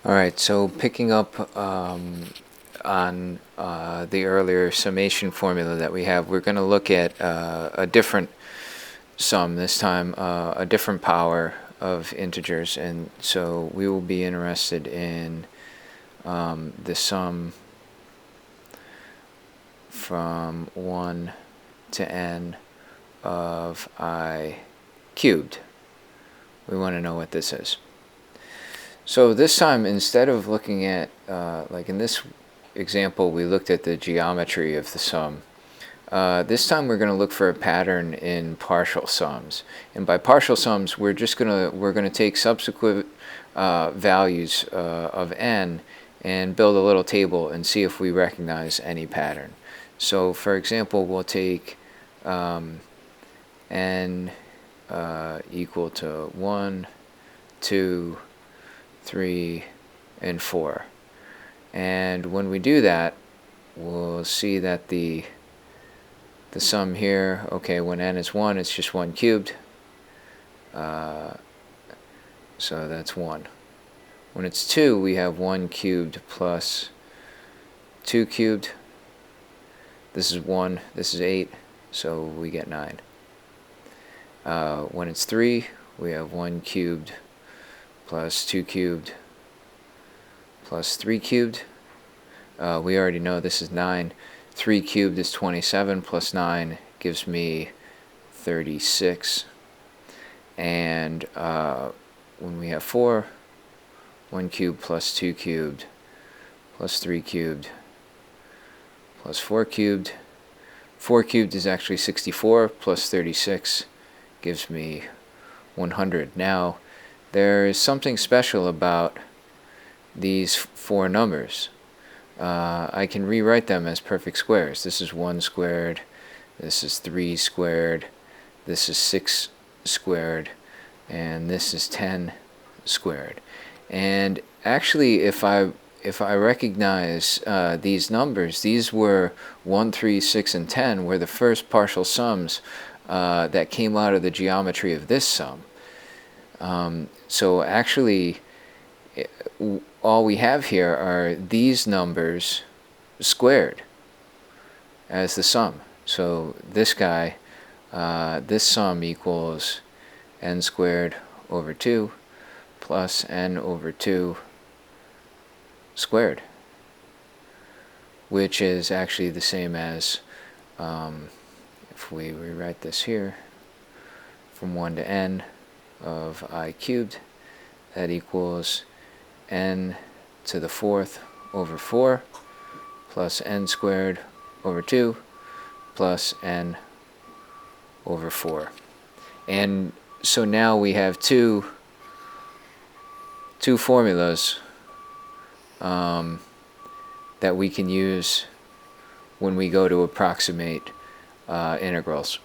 All right, so picking up on the earlier summation formula that we have, we're going to look at a different sum, this time a different power of integers, and so we will be interested in the sum from 1 to n of I cubed. We want to know what this is. So this time, instead of looking at, like in this example, we looked at the geometry of the sum. This time we're going to look for a pattern in partial sums. And by partial sums, we're going to take subsequent values of n and build a little table and see if we recognize any pattern. So for example, we'll take n equal to 1, 2, 3, and 4. And when we do that, we'll see that the sum here, okay, when n is 1, it's just 1 cubed. So that's 1. When it's 2, we have 1 cubed plus 2 cubed. This is 1, this is 8, so we get 9. When it's 3, we have 1 cubed plus 2 cubed plus 3 cubed. We already know this is 9. 3 cubed is 27 plus 9 gives me 36. And when we have 4, 1 cubed plus 2 cubed plus 3 cubed plus 4 cubed. 4 cubed is actually 64 plus 36 gives me 100. Now, there is something special about these 4 numbers. I can rewrite them as perfect squares. This is 1 squared, this is 3 squared, this is 6 squared, and this is 10 squared. And actually, if I recognize these numbers, these were 1, 3, 6, and 10 were the first partial sums that came out of the geometry of this sum. So actually, all we have here are these numbers squared as the sum. So this guy, this sum equals n squared over 2 plus n over 2 squared, which is actually the same as, if we rewrite this here, from 1 to n of I cubed, that equals n to the 4th over 4 plus n squared over 2 plus n over 4. And so now we have two formulas that we can use when we go to approximate integrals.